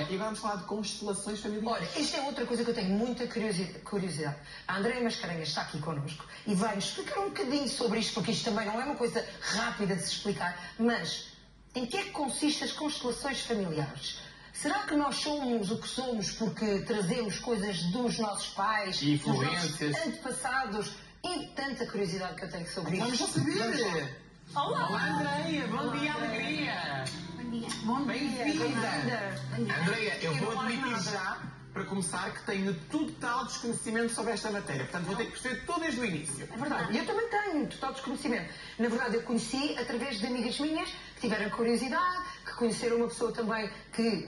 e agora vamos falar de constelações familiares. Olha, isto é outra coisa que eu tenho muita curiosidade. A Andreia Mascarenhas está aqui connosco e vai-nos explicar um bocadinho sobre isto, porque isto também não é uma coisa rápida de se explicar, mas em que é que consistem as constelações familiares? Será que nós somos o que somos porque trazemos coisas dos nossos pais, E dos nossos influências. antepassados? E tanta curiosidade que eu tenho sobre isto. Vamos já saber! Olá! Olá, Andreia! Bom dia, alegria! Bom dia. Bom Bem-vinda! Andreia, eu vou admitir já, para começar, que tenho total desconhecimento sobre esta matéria. Portanto, vou ter que perceber tudo desde o início. É verdade, e eu também tenho total desconhecimento. Na verdade, eu conheci através de amigas minhas que tiveram curiosidade, que conheceram uma pessoa também que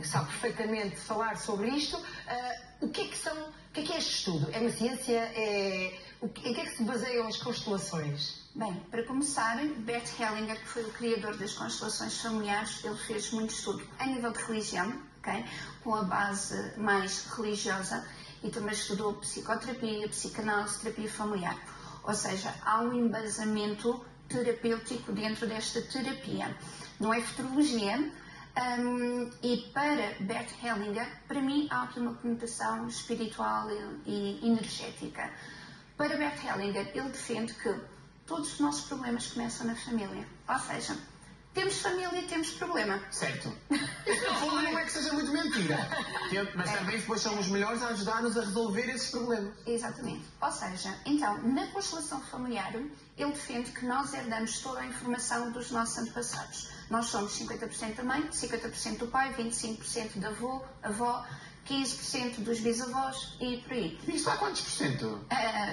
sabe perfeitamente falar sobre isto. O que é que é este estudo? É uma ciência? Em que é que se baseiam as constelações? Bem, para começar, Bert Hellinger, que foi o criador das constelações familiares, ele fez muito estudo a nível de religião, okay? Com a base mais religiosa, e também estudou psicoterapia, psicanálise, terapia familiar. Ou seja, há um embasamento terapêutico dentro desta terapia. Não é futurologia, e para Bert Hellinger, para mim, há aqui uma conotação espiritual e energética. Para Bert Hellinger, ele defende que todos os nossos problemas começam na família. Ou seja, temos família e temos problema. Certo. Isso no fundo não é que seja muito mentira. Mas também depois são os melhores a ajudar-nos a resolver esses problemas. Exatamente. Ou seja, então, na constelação familiar, ele defende que nós herdamos toda a informação dos nossos antepassados. Nós somos 50% da mãe, 50% do pai, 25% da avó, 15% dos bisavós e por aí. Isto dá quantos por cento?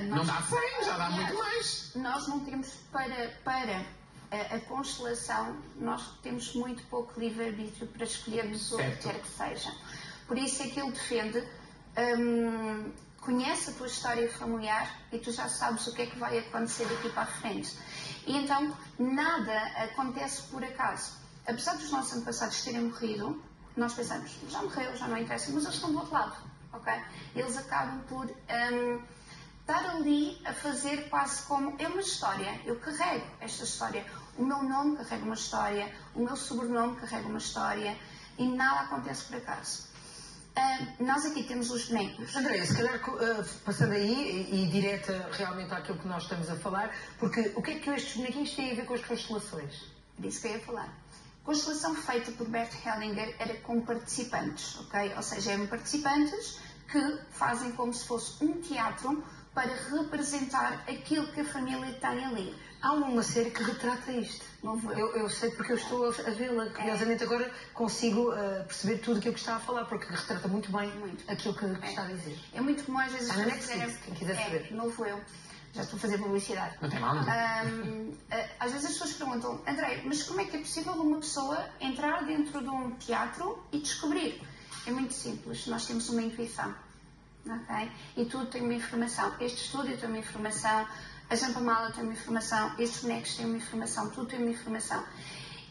Não dá 100, já dá muito mais. Nós não temos para a constelação, nós temos muito pouco livre-arbítrio para escolhermos o que quer que seja. Por isso é que ele defende, conhece a tua história familiar e tu já sabes o que é que vai acontecer daqui para a frente. E então, nada acontece por acaso. Apesar dos nossos antepassados terem morrido, nós pensamos, já morreu, já não interessa, mas eles estão do outro lado, ok? Eles acabam por estar ali a fazer quase como... É uma história, eu carrego esta história. O meu nome carrega uma história, o meu sobrenome carrega uma história e nada acontece por acaso. Nós aqui temos os bonecos. Andreia, se calhar passando aí e direta realmente àquilo que nós estamos a falar, porque o que é que estes bonequinhos têm a ver com as constelações? É disso que eu ia falar. A constelação feita por Bert Hellinger era com participantes, ok? Ou seja, eram participantes que fazem como se fosse um teatro para representar aquilo que a família tem ali. Há uma série que retrata isto. Não vou. Eu sei porque eu estou a vê-la. Curiosamente agora consigo perceber tudo aquilo que está a falar, porque retrata muito bem aquilo que está a dizer. É muito comum às vezes... Está na Netflix, quem quiser saber. Não vou eu. Já estou a fazer publicidade. Não tem mal, não. Às vezes as pessoas perguntam, André, mas como é que é possível uma pessoa entrar dentro de um teatro e descobrir? É muito simples, nós temos uma intuição, ok? E tudo tem uma informação. Este estúdio tem uma informação, a Jampamala tem uma informação, estes bonecos têm uma informação, tudo tem uma informação.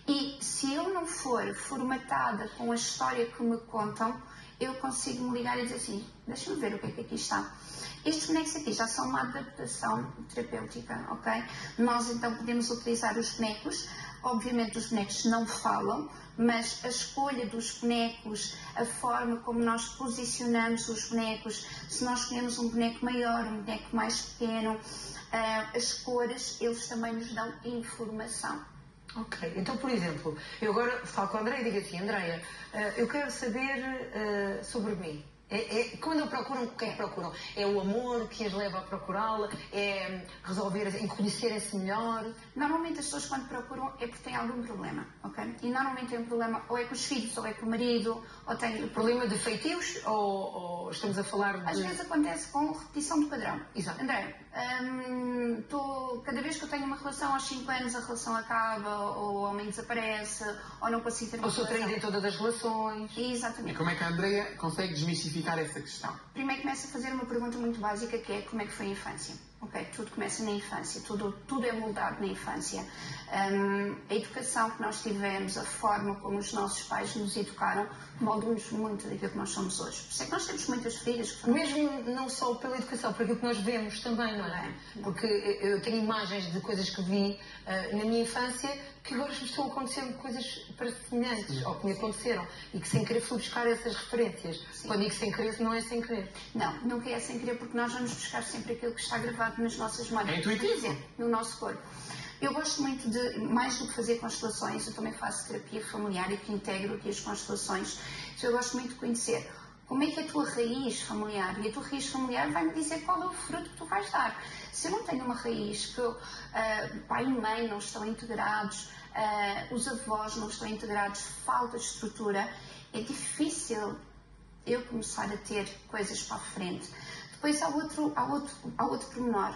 E se eu não for formatada com a história que me contam, eu consigo me ligar e dizer assim, deixa-me ver o que é que aqui está. Estes bonecos aqui já são uma adaptação terapêutica, ok? Nós então podemos utilizar os bonecos, obviamente os bonecos não falam, mas a escolha dos bonecos, a forma como nós posicionamos os bonecos, se nós escolhemos um boneco maior, um boneco mais pequeno, as cores, eles também nos dão informação. Ok, então por exemplo, eu agora falo com a Andreia e digo assim, Andreia, eu quero saber sobre mim. Quando eu procuram, o que é que procuram? É o amor que as leva a procurá-la? É resolver, em conhecerem-se melhor? Normalmente as pessoas quando procuram é porque têm algum problema, ok? E normalmente tem um problema ou é com os filhos, ou é com o marido, ou tem... Problema de feitios ou estamos a falar de... Às vezes acontece com repetição de padrão. Exato. André, cada vez que eu tenho uma relação aos 5 anos a relação acaba, ou o homem desaparece, ou não consigo ter uma relação. Ou sou traída em todas as relações. Exatamente. E como é que a Andreia consegue desmistificar essa questão? Primeiro começa a fazer uma pergunta muito básica que é como é que foi a infância. Ok, tudo começa na infância, tudo é moldado na infância. A educação que nós tivemos, a forma como os nossos pais nos educaram, molda-nos muito daquilo que nós somos hoje. Por isso é que nós temos muitas filhas que foram... Mesmo não só pela educação, por aquilo que nós vemos também, não é? Porque eu tenho imagens de coisas que vi na minha infância que agora me estão a acontecer coisas semelhantes ao que me aconteceram e que sem querer fui buscar essas referências. Sim. Quando digo sem querer, não é sem querer. Não, nunca é sem querer, porque nós vamos buscar sempre aquilo que está gravado nas nossas memórias. É intuitivo. Quer dizer, no nosso corpo. Eu gosto muito de, mais do que fazer constelações, eu também faço terapia familiar e que integro aqui as constelações. Então, eu gosto muito de conhecer como é que é a tua raiz familiar, e a tua raiz familiar vai-me dizer qual é o fruto que tu vais dar. Se eu não tenho uma raiz que pai e mãe não estão integrados, os avós não estão integrados, falta de estrutura, é difícil eu começar a ter coisas para a frente. Depois há outro pormenor.